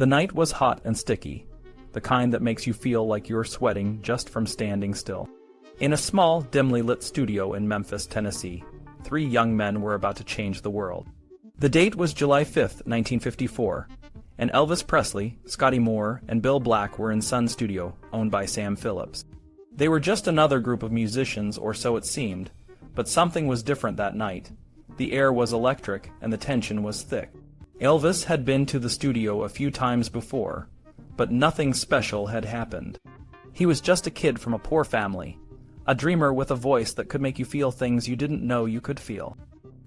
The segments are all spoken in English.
The night was hot and sticky, the kind that makes you feel like you're sweating just from standing still. In a small, dimly lit studio in Memphis, Tennessee, 3 young men were about to change the world. The date was July 5, 1954, and Elvis Presley, Scotty Moore, and Bill Black were in Sun Studio, owned by Sam Phillips. They were just another group of musicians, or so it seemed, but something was different that night. The air was electric, and the tension was thick. Elvis had been to the studio a few times before, but nothing special had happened. He was just a kid from a poor family, a dreamer with a voice that could make you feel things you didn't know you could feel.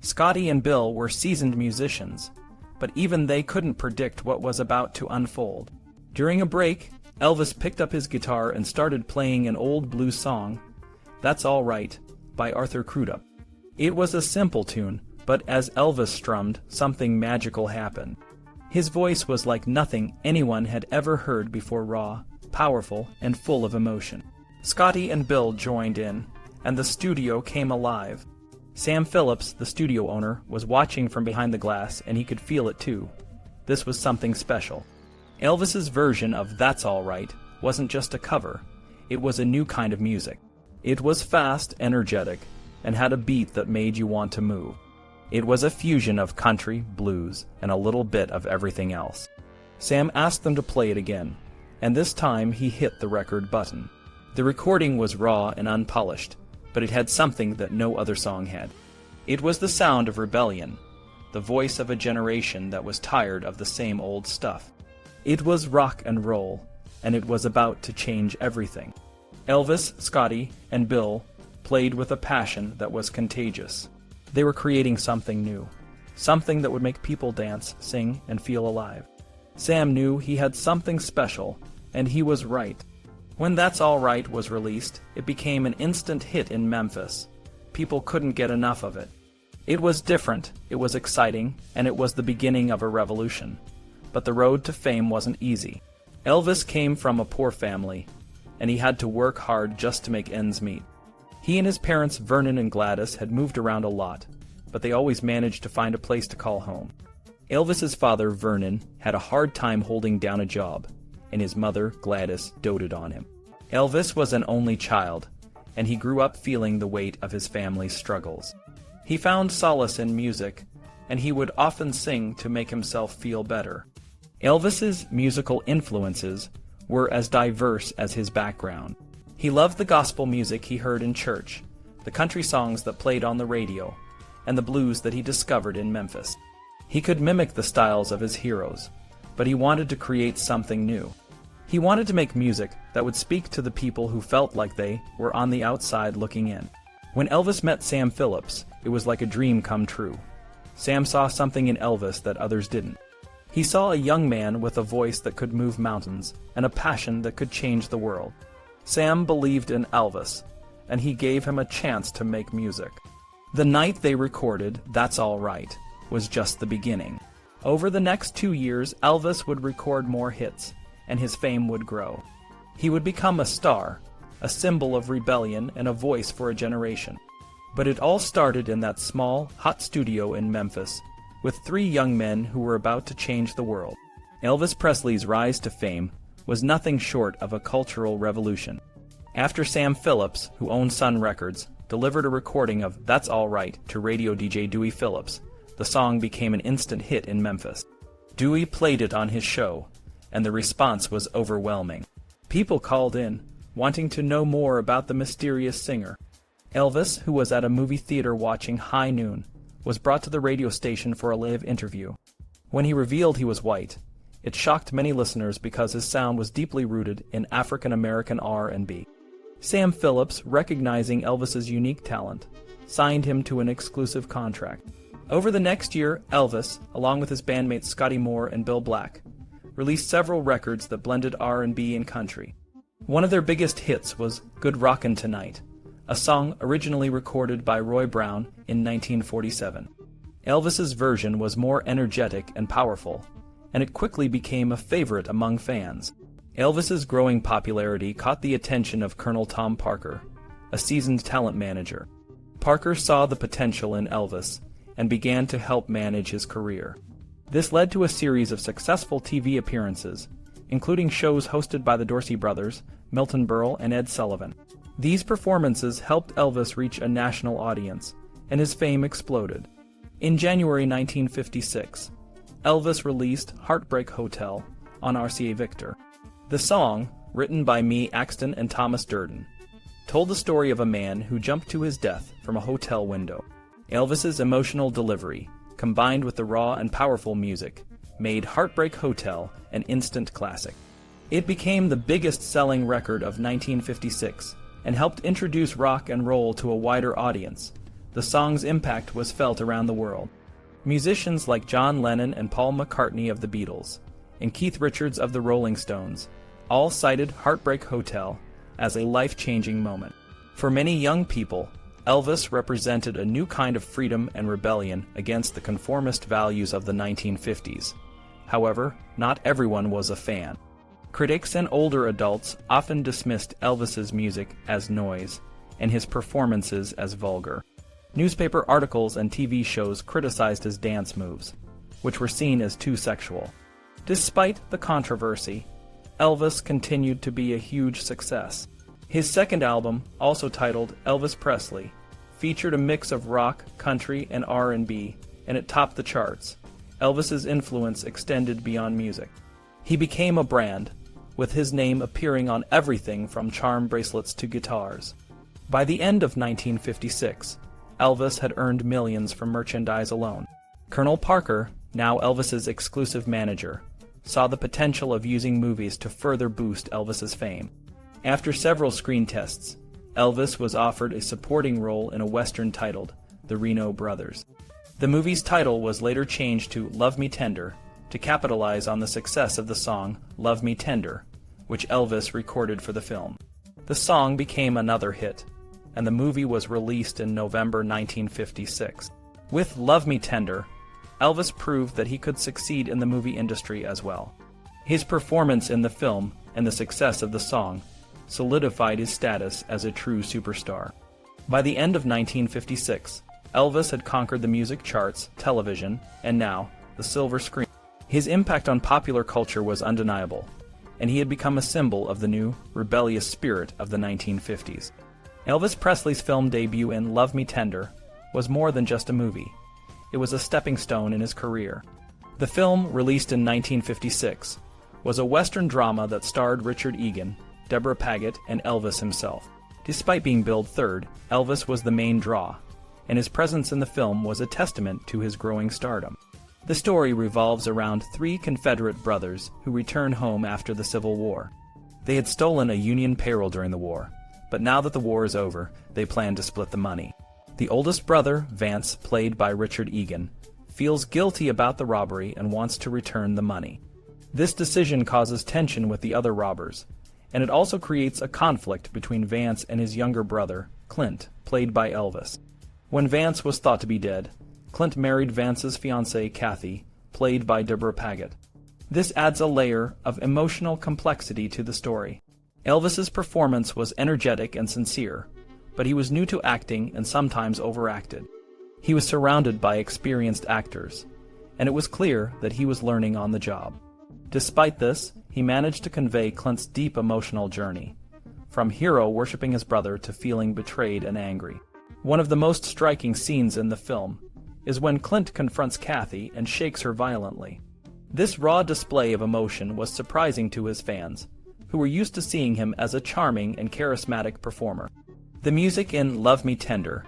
Scotty and Bill were seasoned musicians, but even they couldn't predict what was about to unfold. During a break, Elvis picked up his guitar and started playing an old blues song, "That's All Right," by Arthur Crudup. It was a simple tune, but as Elvis strummed, something magical happened. His voice was like nothing anyone had ever heard before, raw, powerful, and full of emotion. Scotty and Bill joined in, and the studio came alive. Sam Phillips, the studio owner, was watching from behind the glass, and he could feel it too. This was something special. Elvis's version of "That's All Right" wasn't just a cover, it was a new kind of music. It was fast, energetic, and had a beat that made you want to move. It was a fusion of country, blues, and a little bit of everything else. Sam asked them to play it again, and this time he hit the record button. The recording was raw and unpolished, but it had something that no other song had. It was the sound of rebellion, the voice of a generation that was tired of the same old stuff. It was rock and roll, and it was about to change everything. Elvis, Scotty, and Bill played with a passion that was contagious. They were creating something new, something that would make people dance, sing, and feel alive. Sam knew he had something special, and he was right. When "That's All Right" was released, it became an instant hit in Memphis. People couldn't get enough of it. It was different, it was exciting, and it was the beginning of a revolution. But the road to fame wasn't easy. Elvis came from a poor family, and he had to work hard just to make ends meet. He and his parents, Vernon and Gladys, had moved around a lot, but they always managed to find a place to call home. Elvis's father, Vernon, had a hard time holding down a job, and his mother, Gladys, doted on him. Elvis was an only child, and he grew up feeling the weight of his family's struggles. He found solace in music, and he would often sing to make himself feel better. Elvis's musical influences were as diverse as his background. He loved the gospel music he heard in church, the country songs that played on the radio, and the blues that he discovered in Memphis. He could mimic the styles of his heroes, but he wanted to create something new. He wanted to make music that would speak to the people who felt like they were on the outside looking in. When Elvis met Sam Phillips, it was like a dream come true. Sam saw something in Elvis that others didn't. He saw a young man with a voice that could move mountains and a passion that could change the world. Sam believed in Elvis, and he gave him a chance to make music. The night they recorded "That's All Right" was just the beginning. Over the next 2 years, Elvis would record more hits, and his fame would grow. He would become a star, a symbol of rebellion and a voice for a generation. But it all started in that small, hot studio in Memphis, with 3 young men who were about to change the world. Elvis Presley's rise to fame was nothing short of a cultural revolution. After Sam Phillips, who owned Sun Records, delivered a recording of "That's All Right" to radio DJ Dewey Phillips, the song became an instant hit in Memphis. Dewey played it on his show, and the response was overwhelming. People called in, wanting to know more about the mysterious singer. Elvis, who was at a movie theater watching High Noon, was brought to the radio station for a live interview. When he revealed he was white, it shocked many listeners because his sound was deeply rooted in African-American R&B. Sam Phillips, recognizing Elvis's unique talent, signed him to an exclusive contract. Over the next year, Elvis, along with his bandmates Scotty Moore and Bill Black, released several records that blended R&B and country. One of their biggest hits was "Good Rockin' Tonight," a song originally recorded by Roy Brown in 1947. Elvis's version was more energetic and powerful, and it quickly became a favorite among fans. Elvis's growing popularity caught the attention of Colonel Tom Parker, a seasoned talent manager. Parker saw the potential in Elvis and began to help manage his career. This led to a series of successful TV appearances, including shows hosted by the Dorsey brothers, Milton Berle and Ed Sullivan. These performances helped Elvis reach a national audience, and his fame exploded. In January 1956, Elvis released Heartbreak Hotel on RCA Victor. The song, written by Mee Axton and Thomas Durden, told the story of a man who jumped to his death from a hotel window. Elvis's emotional delivery, combined with the raw and powerful music, made Heartbreak Hotel an instant classic. It became the biggest-selling record of 1956 and helped introduce rock and roll to a wider audience. The song's impact was felt around the world. Musicians like John Lennon and Paul McCartney of the Beatles, and Keith Richards of the Rolling Stones, all cited Heartbreak Hotel as a life-changing moment. For many young people, Elvis represented a new kind of freedom and rebellion against the conformist values of the 1950s. However, not everyone was a fan. Critics and older adults often dismissed Elvis's music as noise and his performances as vulgar. Newspaper articles and TV shows criticized his dance moves, which were seen as too sexual. Despite the controversy, Elvis continued to be a huge success. His second album, also titled Elvis Presley, featured a mix of rock, country, and R&B, and it topped the charts. Elvis's influence extended beyond music. He became a brand, with his name appearing on everything from charm bracelets to guitars. By the end of 1956, Elvis had earned millions from merchandise alone. Colonel Parker, now Elvis's exclusive manager, saw the potential of using movies to further boost Elvis's fame. After several screen tests, Elvis was offered a supporting role in a Western titled The Reno Brothers. The movie's title was later changed to Love Me Tender to capitalize on the success of the song Love Me Tender, which Elvis recorded for the film. The song became another hit, and the movie was released in November 1956. With Love Me Tender, Elvis proved that he could succeed in the movie industry as well. His performance in the film and the success of the song solidified his status as a true superstar. By the end of 1956, Elvis had conquered the music charts, television, and now, the silver screen. His impact on popular culture was undeniable, and he had become a symbol of the new, rebellious spirit of the 1950s. Elvis Presley's film debut in Love Me Tender was more than just a movie. It was a stepping stone in his career. The film, released in 1956, was a Western drama that starred Richard Egan, Deborah Paget, and Elvis himself. Despite being billed third, Elvis was the main draw, and his presence in the film was a testament to his growing stardom. The story revolves around three Confederate brothers who return home after the Civil War. They had stolen a Union payroll during the war, but now that the war is over, they plan to split the money. The oldest brother, Vance, played by Richard Egan, feels guilty about the robbery and wants to return the money. This decision causes tension with the other robbers, and it also creates a conflict between Vance and his younger brother, Clint, played by Elvis. When Vance was thought to be dead, Clint married Vance's fiancée, Kathy, played by Deborah Paget. This adds a layer of emotional complexity to the story. Elvis's performance was energetic and sincere, but he was new to acting and sometimes overacted. He was surrounded by experienced actors, and it was clear that he was learning on the job. Despite this, he managed to convey Clint's deep emotional journey, from hero worshiping his brother to feeling betrayed and angry. One of the most striking scenes in the film is when Clint confronts Kathy and shakes her violently. This raw display of emotion was surprising to his fans, who were used to seeing him as a charming and charismatic performer. The music in Love Me Tender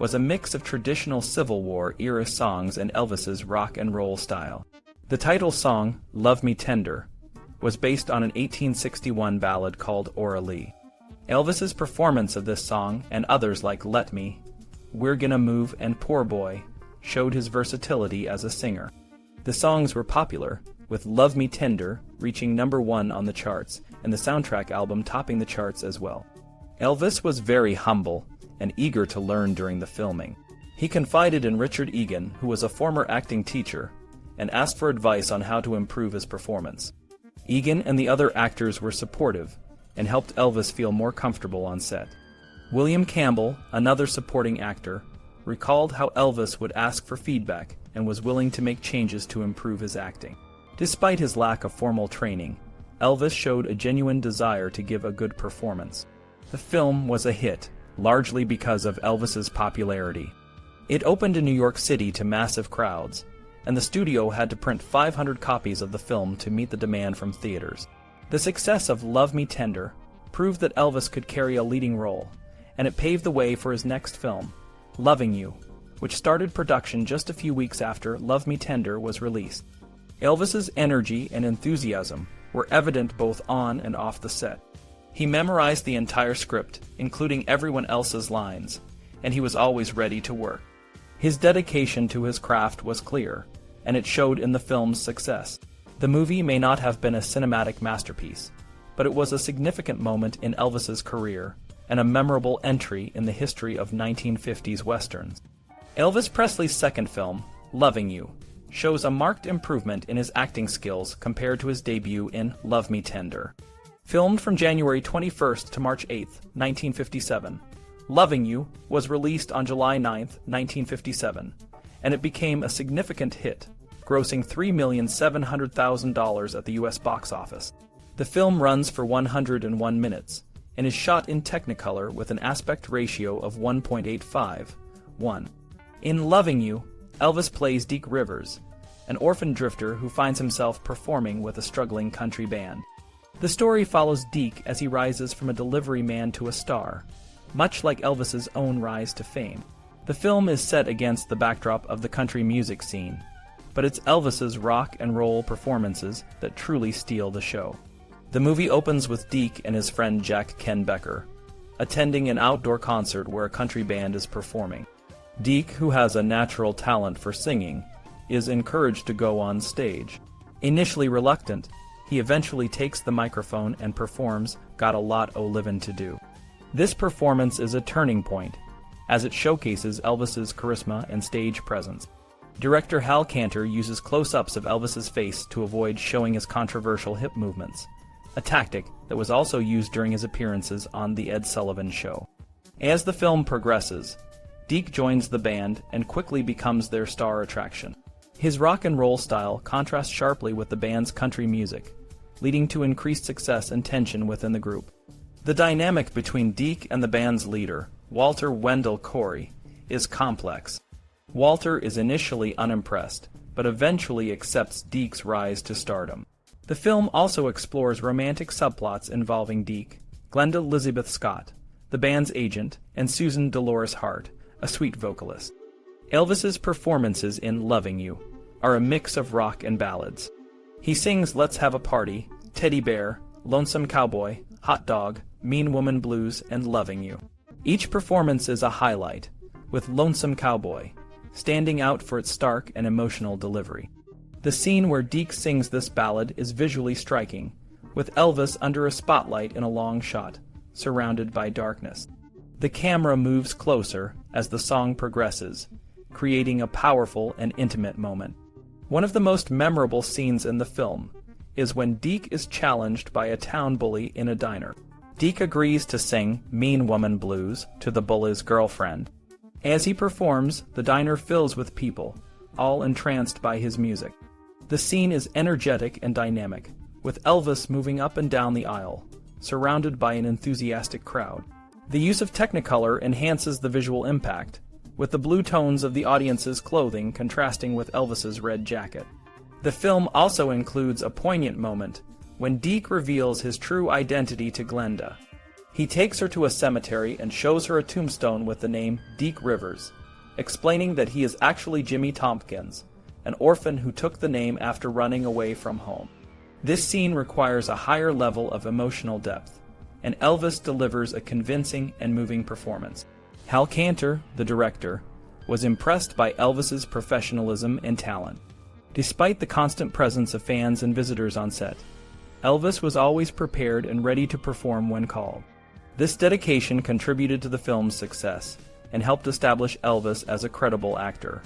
was a mix of traditional Civil War-era songs and Elvis's rock and roll style. The title song, Love Me Tender, was based on an 1861 ballad called Ora Lee. Elvis's performance of this song, and others like Let Me, We're Gonna Move, and Poor Boy, showed his versatility as a singer. The songs were popular, with Love Me Tender reaching #1 on the charts, and the soundtrack album topping the charts as well. Elvis was very humble and eager to learn during the filming. He confided in Richard Egan, who was a former acting teacher, and asked for advice on how to improve his performance. Egan and the other actors were supportive and helped Elvis feel more comfortable on set. William Campbell, another supporting actor, recalled how Elvis would ask for feedback and was willing to make changes to improve his acting. Despite his lack of formal training, Elvis showed a genuine desire to give a good performance. The film was a hit, largely because of Elvis's popularity. It opened in New York City to massive crowds, and the studio had to print 500 copies of the film to meet the demand from theaters. The success of Love Me Tender proved that Elvis could carry a leading role, and it paved the way for his next film, Loving You, which started production just a few weeks after Love Me Tender was released. Elvis's energy and enthusiasm were evident both on and off the set. He memorized the entire script, including everyone else's lines, and he was always ready to work. His dedication to his craft was clear, and it showed in the film's success. The movie may not have been a cinematic masterpiece, but it was a significant moment in Elvis's career and a memorable entry in the history of 1950s westerns. Elvis Presley's second film, Loving You, shows a marked improvement in his acting skills compared to his debut in Love Me Tender. Filmed from January 21st to March 8, 1957, Loving You was released on July 9, 1957, and it became a significant hit, grossing $3,700,000 at the U.S. box office. The film runs for 101 minutes and is shot in Technicolor with an aspect ratio of 1.85:1. In Loving You, Elvis plays Deke Rivers, an orphan drifter who finds himself performing with a struggling country band. The story follows Deke as he rises from a delivery man to a star, much like Elvis's own rise to fame. The film is set against the backdrop of the country music scene, but it's Elvis's rock and roll performances that truly steal the show. The movie opens with Deke and his friend Jack Ken Becker attending an outdoor concert where a country band is performing. Deke, who has a natural talent for singing, is encouraged to go on stage. Initially reluctant, he eventually takes the microphone and performs Got a Lot O' Livin' to Do. This performance is a turning point, as it showcases Elvis's charisma and stage presence. Director Hal Kanter uses close-ups of Elvis's face to avoid showing his controversial hip movements, a tactic that was also used during his appearances on The Ed Sullivan Show. As the film progresses, Deke joins the band and quickly becomes their star attraction. His rock and roll style contrasts sharply with the band's country music, leading to increased success and tension within the group. The dynamic between Deke and the band's leader, Walter Wendell Corey, is complex. Walter is initially unimpressed, but eventually accepts Deke's rise to stardom. The film also explores romantic subplots involving Deke, Glenda Elizabeth Scott, the band's agent, and Susan Dolores Hart, a sweet vocalist. Elvis's performances in Loving You are a mix of rock and ballads. He sings Let's Have a Party, Teddy Bear, Lonesome Cowboy, Hot Dog, Mean Woman Blues, and Loving You. Each performance is a highlight, with Lonesome Cowboy standing out for its stark and emotional delivery. The scene where Deke sings this ballad is visually striking, with Elvis under a spotlight in a long shot, surrounded by darkness. The camera moves closer as the song progresses, creating a powerful and intimate moment. One of the most memorable scenes in the film is when Deke is challenged by a town bully in a diner. Deke agrees to sing Mean Woman Blues to the bully's girlfriend. As he performs, the diner fills with people, all entranced by his music. The scene is energetic and dynamic, with Elvis moving up and down the aisle, surrounded by an enthusiastic crowd. The use of Technicolor enhances the visual impact, with the blue tones of the audience's clothing contrasting with Elvis's red jacket. The film also includes a poignant moment when Deke reveals his true identity to Glenda. He takes her to a cemetery and shows her a tombstone with the name Deke Rivers, explaining that he is actually Jimmy Tompkins, an orphan who took the name after running away from home. This scene requires a higher level of emotional depth, and Elvis delivers a convincing and moving performance. Hal Kanter, the director, was impressed by Elvis's professionalism and talent. Despite the constant presence of fans and visitors on set, Elvis was always prepared and ready to perform when called. This dedication contributed to the film's success and helped establish Elvis as a credible actor,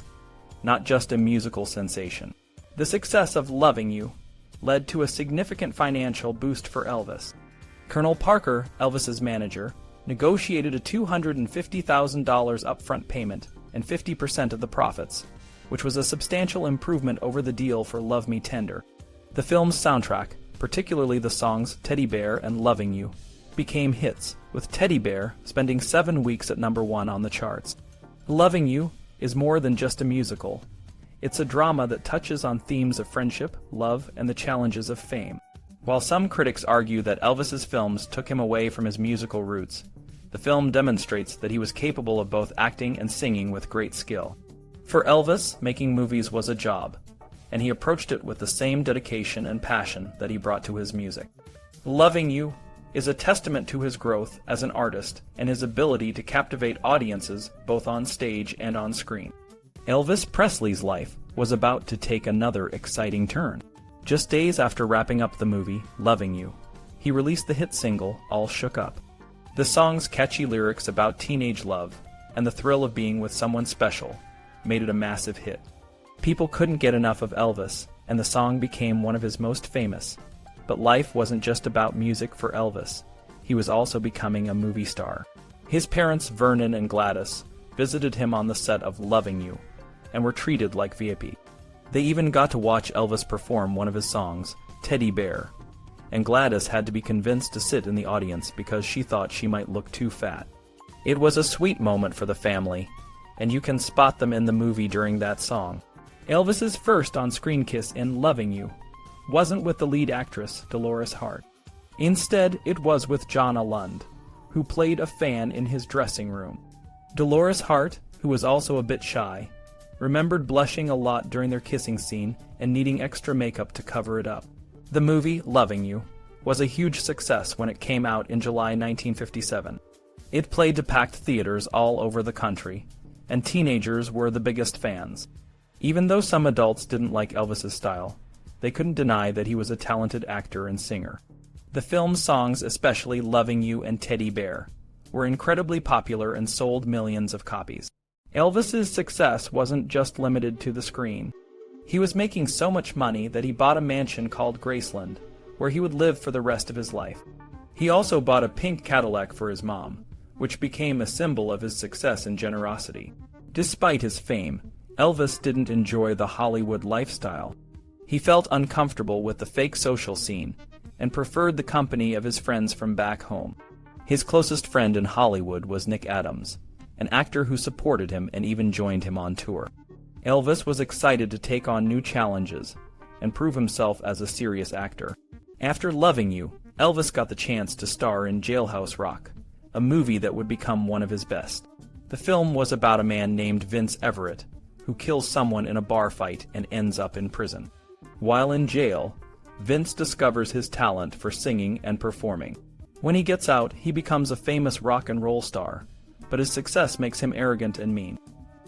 not just a musical sensation. The success of Loving You led to a significant financial boost for Elvis. Colonel Parker, Elvis's manager, negotiated a $250,000 upfront payment and 50% of the profits, which was a substantial improvement over the deal for Love Me Tender. The film's soundtrack, particularly the songs Teddy Bear and Loving You, became hits, with Teddy Bear spending 7 weeks at #1 on the charts. Loving You is more than just a musical. It's a drama that touches on themes of friendship, love, and the challenges of fame. While some critics argue that Elvis's films took him away from his musical roots, the film demonstrates that he was capable of both acting and singing with great skill. For Elvis, making movies was a job, and he approached it with the same dedication and passion that he brought to his music. Loving You is a testament to his growth as an artist and his ability to captivate audiences both on stage and on screen. Elvis Presley's life was about to take another exciting turn. Just days after wrapping up the movie, Loving You, he released the hit single, All Shook Up. The song's catchy lyrics about teenage love and the thrill of being with someone special made it a massive hit. People couldn't get enough of Elvis, and the song became one of his most famous. But life wasn't just about music for Elvis. He was also becoming a movie star. His parents, Vernon and Gladys, visited him on the set of Loving You, and were treated like VIP. They even got to watch Elvis perform one of his songs, Teddy Bear, and Gladys had to be convinced to sit in the audience because she thought she might look too fat. It was a sweet moment for the family, and you can spot them in the movie during that song. Elvis's first on-screen kiss in Loving You wasn't with the lead actress, Dolores Hart. Instead, it was with Jonna Lund, who played a fan in his dressing room. Dolores Hart, who was also a bit shy, remembered blushing a lot during their kissing scene and needing extra makeup to cover it up. The movie, Loving You, was a huge success when it came out in July 1957. It played to packed theaters all over the country, and teenagers were the biggest fans. Even though some adults didn't like Elvis's style, they couldn't deny that he was a talented actor and singer. The film's songs, especially Loving You and Teddy Bear, were incredibly popular and sold millions of copies. Elvis's success wasn't just limited to the screen. He was making so much money that he bought a mansion called Graceland, where he would live for the rest of his life. He also bought a pink Cadillac for his mom, which became a symbol of his success and generosity. Despite his fame, Elvis didn't enjoy the Hollywood lifestyle. He felt uncomfortable with the fake social scene and preferred the company of his friends from back home. His closest friend in Hollywood was Nick Adams, an actor who supported him and even joined him on tour. Elvis was excited to take on new challenges and prove himself as a serious actor. After Loving You, Elvis got the chance to star in Jailhouse Rock, a movie that would become one of his best. The film was about a man named Vince Everett, who kills someone in a bar fight and ends up in prison. While in jail, Vince discovers his talent for singing and performing. When he gets out, he becomes a famous rock and roll star, but his success makes him arrogant and mean.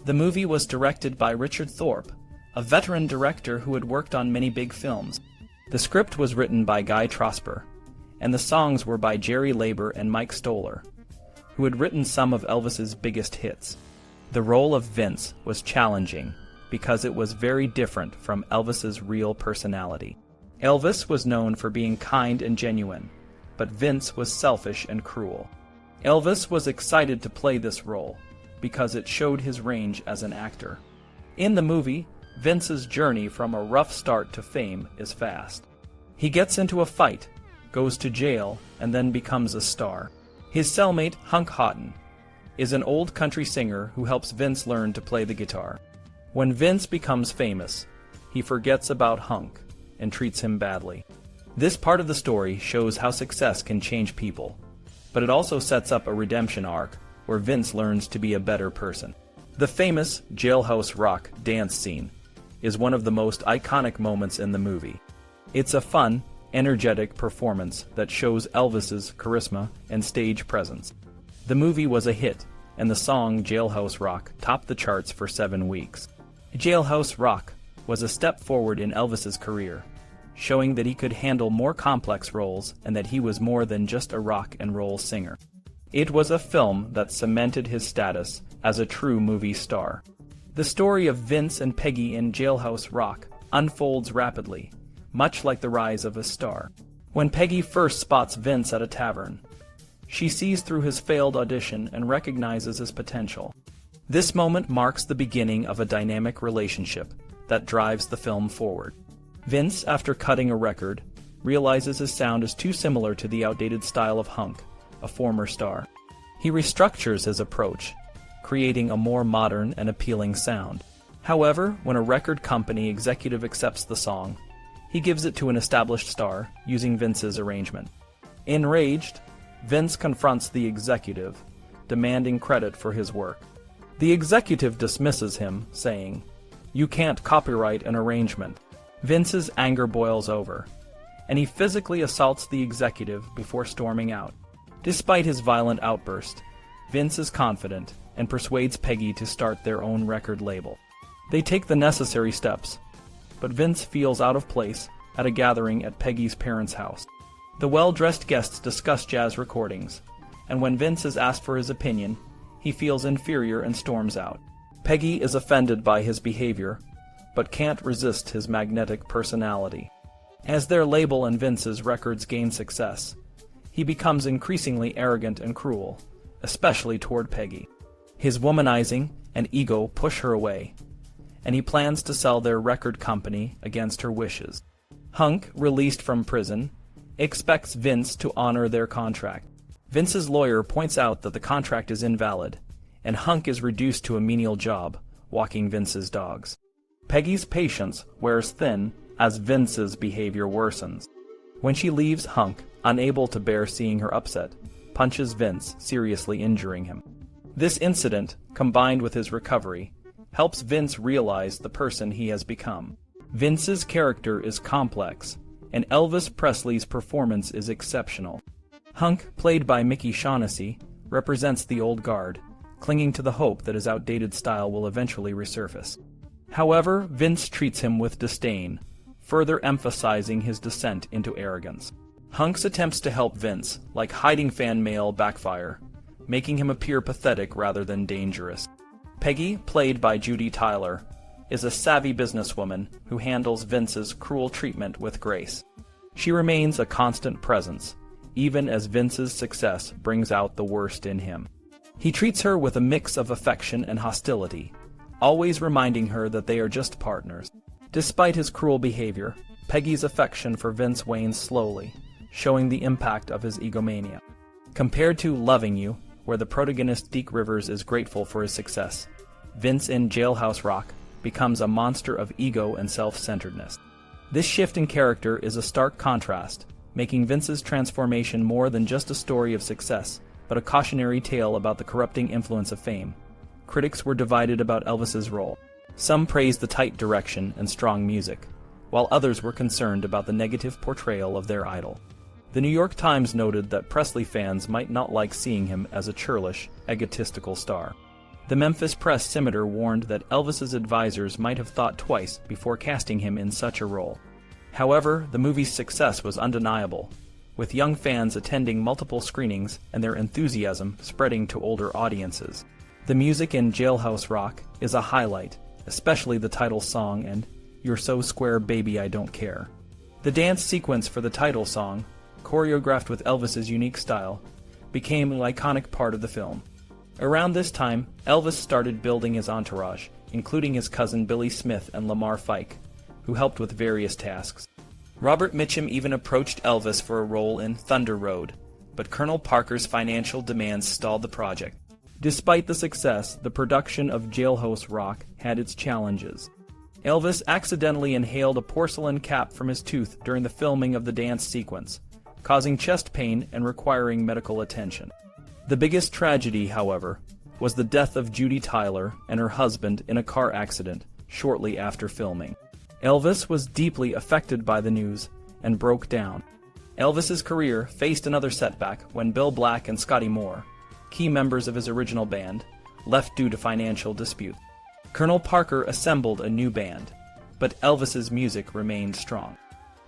The movie was directed by Richard Thorpe, a veteran director who had worked on many big films. The script was written by Guy Trosper, and the songs were by Jerry Leiber and Mike Stoller, who had written some of Elvis's biggest hits. The role of Vince was challenging because it was very different from Elvis's real personality. Elvis was known for being kind and genuine, but Vince was selfish and cruel. Elvis was excited to play this role because it showed his range as an actor. In the movie, Vince's journey from a rough start to fame is fast. He gets into a fight, goes to jail, and then becomes a star. His cellmate, Hunk Houghton, is an old country singer who helps Vince learn to play the guitar. When Vince becomes famous, he forgets about Hunk and treats him badly. This part of the story shows how success can change people, but it also sets up a redemption arc where Vince learns to be a better person. The famous Jailhouse Rock dance scene is one of the most iconic moments in the movie. It's a fun, energetic performance that shows Elvis's charisma and stage presence. The movie was a hit, and the song Jailhouse Rock topped the charts for 7 weeks. Jailhouse Rock was a step forward in Elvis's career, showing that he could handle more complex roles and that he was more than just a rock and roll singer. It was a film that cemented his status as a true movie star. The story of Vince and Peggy in Jailhouse Rock unfolds rapidly, much like the rise of a star. When Peggy first spots Vince at a tavern, she sees through his failed audition and recognizes his potential. This moment marks the beginning of a dynamic relationship that drives the film forward. Vince, after cutting a record, realizes his sound is too similar to the outdated style of Hunk, a former star. He restructures his approach, creating a more modern and appealing sound. However, when a record company executive accepts the song, he gives it to an established star, using Vince's arrangement. Enraged, Vince confronts the executive, demanding credit for his work. The executive dismisses him, saying, "You can't copyright an arrangement." Vince's anger boils over, and he physically assaults the executive before storming out. Despite his violent outburst, Vince is confident and persuades Peggy to start their own record label. They take the necessary steps, but Vince feels out of place at a gathering at Peggy's parents' house. The well-dressed guests discuss jazz recordings, and when Vince is asked for his opinion, he feels inferior and storms out. Peggy is offended by his behavior, but can't resist his magnetic personality. As their label and Vince's records gain success, he becomes increasingly arrogant and cruel, especially toward Peggy. His womanizing and ego push her away, and he plans to sell their record company against her wishes. Hunk, released from prison, expects Vince to honor their contract. Vince's lawyer points out that the contract is invalid, and Hunk is reduced to a menial job, walking Vince's dogs. Peggy's patience wears thin as Vince's behavior worsens. When she leaves, Hunk, unable to bear seeing her upset, punches Vince, seriously injuring him. This incident, combined with his recovery, helps Vince realize the person he has become. Vince's character is complex, and Elvis Presley's performance is exceptional. Hunk, played by Mickey Shaughnessy, represents the old guard, clinging to the hope that his outdated style will eventually resurface. However, Vince treats him with disdain, further emphasizing his descent into arrogance. Hunk's attempts to help Vince, like hiding fan mail, backfire, making him appear pathetic rather than dangerous. Peggy, played by Judy Tyler, is a savvy businesswoman who handles Vince's cruel treatment with grace. She remains a constant presence, even as Vince's success brings out the worst in him. He treats her with a mix of affection and hostility, always reminding her that they are just partners. Despite his cruel behavior, Peggy's affection for Vince wanes slowly, showing the impact of his egomania. Compared to Loving You, where the protagonist Deke Rivers is grateful for his success, Vince in Jailhouse Rock becomes a monster of ego and self-centeredness. This shift in character is a stark contrast, making Vince's transformation more than just a story of success, but a cautionary tale about the corrupting influence of fame. Critics were divided about Elvis's role. Some praised the tight direction and strong music, while others were concerned about the negative portrayal of their idol. The New York Times noted that Presley fans might not like seeing him as a churlish, egotistical star. The Memphis Press Scimitar warned that Elvis's advisors might have thought twice before casting him in such a role. However, the movie's success was undeniable, with young fans attending multiple screenings and their enthusiasm spreading to older audiences. The music in Jailhouse Rock is a highlight, especially the title song and "You're So Square Baby I Don't Care." The dance sequence for the title song, choreographed with Elvis's unique style, became an iconic part of the film. Around this time, Elvis started building his entourage, including his cousin Billy Smith and Lamar Fike, who helped with various tasks. Robert Mitchum even approached Elvis for a role in Thunder Road, but Colonel Parker's financial demands stalled the project. Despite the success, the production of Jailhouse Rock had its challenges. Elvis accidentally inhaled a porcelain cap from his tooth during the filming of the dance sequence, causing chest pain and requiring medical attention. The biggest tragedy, however, was the death of Judy Tyler and her husband in a car accident shortly after filming. Elvis was deeply affected by the news and broke down. Elvis's career faced another setback when Bill Black and Scotty Moore, key members of his original band, left due to financial disputes. Colonel Parker assembled a new band, but Elvis's music remained strong.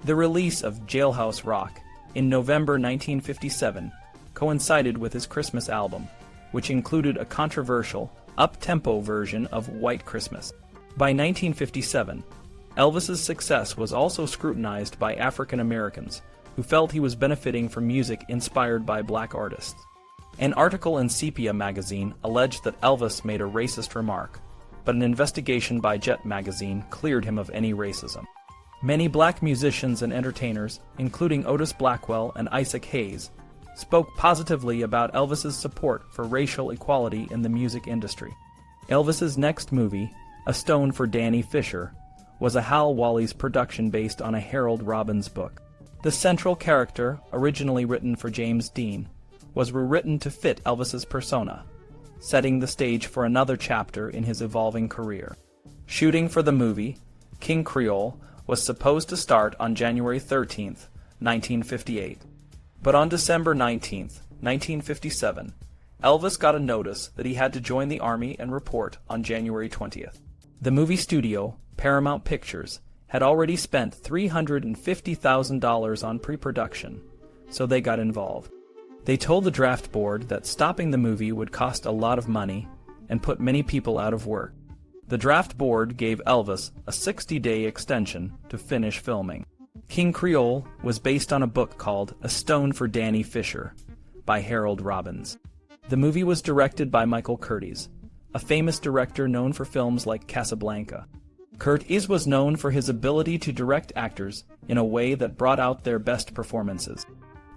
The release of Jailhouse Rock in November 1957 coincided with his Christmas album, which included a controversial, up-tempo version of White Christmas. By 1957, Elvis's success was also scrutinized by African Americans, who felt he was benefiting from music inspired by black artists. An article in Sepia magazine alleged that Elvis made a racist remark, but an investigation by Jet magazine cleared him of any racism. Many black musicians and entertainers, including Otis Blackwell and Isaac Hayes, spoke positively about Elvis's support for racial equality in the music industry. Elvis's next movie, A Stone for Danny Fisher, was a Hal Wallis production based on a Harold Robbins book. The central character, originally written for James Dean, was rewritten to fit Elvis's persona, setting the stage for another chapter in his evolving career. Shooting for the movie, King Creole, was supposed to start on January 13, 1958. But on December 19, 1957, Elvis got a notice that he had to join the Army and report on January 20th. The movie studio, Paramount Pictures, had already spent $350,000 on pre-production, so they got involved. They told the draft board that stopping the movie would cost a lot of money and put many people out of work. The draft board gave Elvis a 60-day extension to finish filming. King Creole was based on a book called A Stone for Danny Fisher by Harold Robbins. The movie was directed by Michael Curtiz, a famous director known for films like Casablanca. Curtiz was known for his ability to direct actors in a way that brought out their best performances.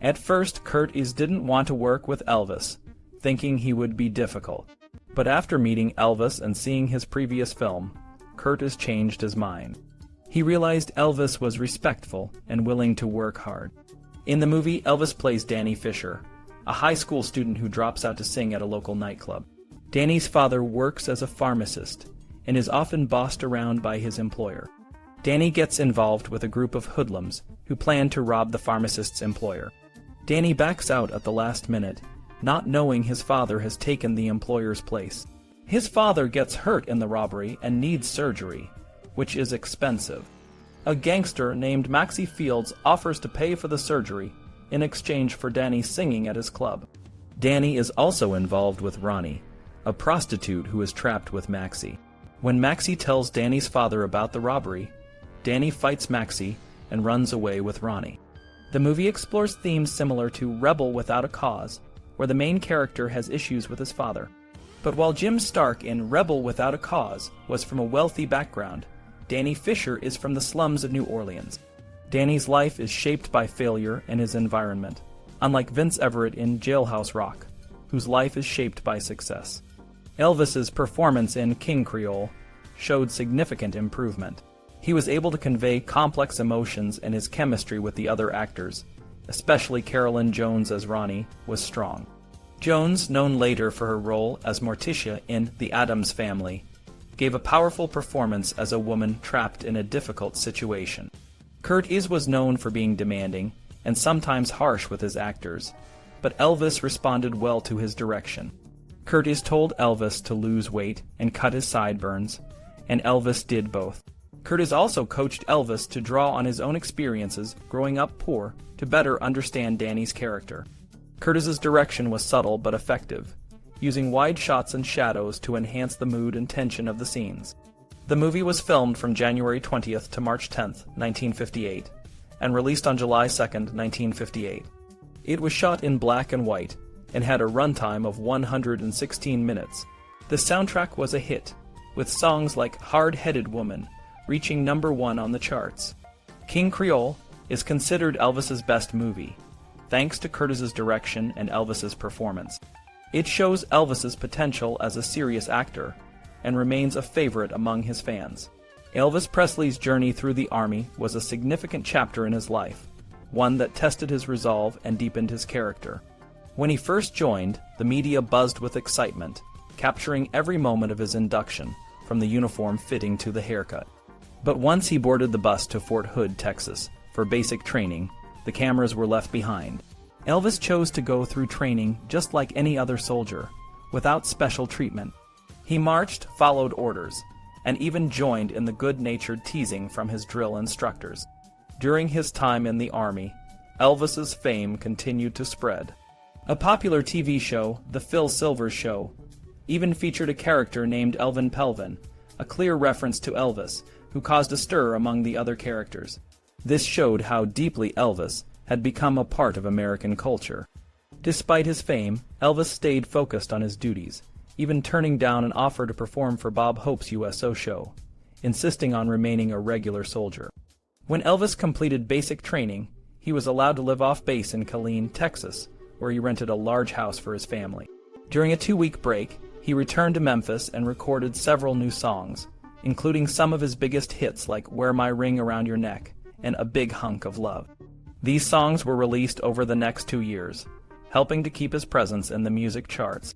At first, Curtiz didn't want to work with Elvis, thinking he would be difficult. But after meeting Elvis and seeing his previous film, Curtiz changed his mind. He realized Elvis was respectful and willing to work hard. In the movie, Elvis plays Danny Fisher, a high school student who drops out to sing at a local nightclub. Danny's father works as a pharmacist and is often bossed around by his employer. Danny gets involved with a group of hoodlums who plan to rob the pharmacist's employer. Danny backs out at the last minute, not knowing his father has taken the employer's place. His father gets hurt in the robbery and needs surgery, which is expensive. A gangster named Maxie Fields offers to pay for the surgery in exchange for Danny singing at his club. Danny is also involved with Ronnie, a prostitute who is trapped with Maxie. When Maxie tells Danny's father about the robbery, Danny fights Maxie and runs away with Ronnie. The movie explores themes similar to Rebel Without a Cause, where the main character has issues with his father. But while Jim Stark in Rebel Without a Cause was from a wealthy background, Danny Fisher is from the slums of New Orleans. Danny's life is shaped by failure and his environment, unlike Vince Everett in Jailhouse Rock, whose life is shaped by success. Elvis's performance in King Creole showed significant improvement. He was able to convey complex emotions, and his chemistry with the other actors, especially Carolyn Jones as Ronnie, was strong. Jones, known later for her role as Morticia in The Addams Family, gave a powerful performance as a woman trapped in a difficult situation. Curtiz was known for being demanding and sometimes harsh with his actors, but Elvis responded well to his direction. Curtiz told Elvis to lose weight and cut his sideburns, and Elvis did both. Curtiz also coached Elvis to draw on his own experiences growing up poor to better understand Danny's character. Curtiz's direction was subtle but effective, using wide shots and shadows to enhance the mood and tension of the scenes. The movie was filmed from January 20th to March 10th, 1958, and released on July 2nd, 1958. It was shot in black and white and had a runtime of 116 minutes. The soundtrack was a hit, with songs like Hard-Headed Woman reaching #1 on the charts. King Creole is considered Elvis's best movie, thanks to Curtiz's direction and Elvis's performance. It shows Elvis's potential as a serious actor and remains a favorite among his fans. Elvis Presley's journey through the Army was a significant chapter in his life, one that tested his resolve and deepened his character. When he first joined, the media buzzed with excitement, capturing every moment of his induction, from the uniform fitting to the haircut. But once he boarded the bus to Fort Hood, Texas, for basic training, the cameras were left behind. Elvis chose to go through training just like any other soldier, without special treatment. He marched, followed orders, and even joined in the good-natured teasing from his drill instructors. During his time in the Army, Elvis's fame continued to spread. A popular TV show, The Phil Silvers Show, even featured a character named Elvin Pelvin, a clear reference to Elvis, who caused a stir among the other characters. This showed how deeply Elvis had become a part of American culture. Despite his fame, Elvis stayed focused on his duties, even turning down an offer to perform for Bob Hope's USO show, insisting on remaining a regular soldier. When Elvis completed basic training, he was allowed to live off base in Killeen, Texas, where he rented a large house for his family. During a 2-week break, he returned to Memphis and recorded several new songs, including some of his biggest hits like Wear My Ring Around Your Neck and A Big Hunk of Love. These songs were released over the next 2 years, helping to keep his presence in the music charts.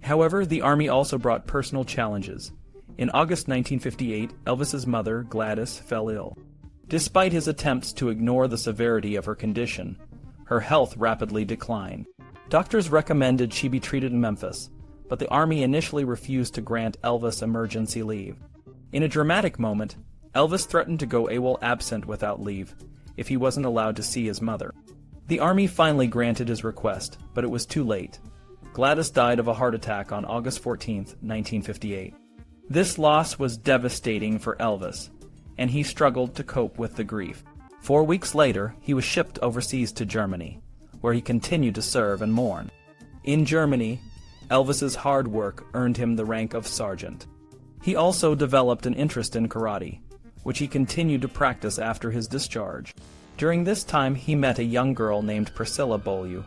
However, the Army also brought personal challenges. In August 1958, Elvis's mother, Gladys, fell ill. Despite his attempts to ignore the severity of her condition, her health rapidly declined. Doctors recommended she be treated in Memphis, but the Army initially refused to grant Elvis emergency leave. In a dramatic moment, Elvis threatened to go AWOL absent without leave if he wasn't allowed to see his mother. The Army finally granted his request, but it was too late. Gladys died of a heart attack on August 14, 1958. This loss was devastating for Elvis, and he struggled to cope with the grief. 4 weeks later, he was shipped overseas to Germany, where he continued to serve and mourn. In Germany, Elvis's hard work earned him the rank of sergeant. He also developed an interest in karate, which he continued to practice after his discharge. During this time, he met a young girl named Priscilla Beaulieu,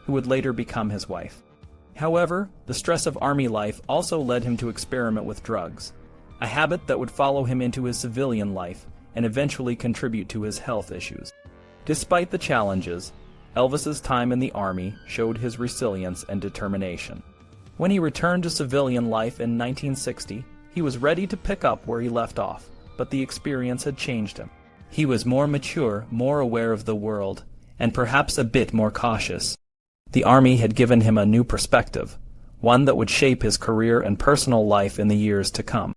who would later become his wife. However, the stress of Army life also led him to experiment with drugs, a habit that would follow him into his civilian life and eventually contribute to his health issues. Despite the challenges, Elvis's time in the Army showed his resilience and determination. When he returned to civilian life in 1960, he was ready to pick up where he left off, but the experience had changed him. He was more mature, more aware of the world, and perhaps a bit more cautious. The Army had given him a new perspective, one that would shape his career and personal life in the years to come.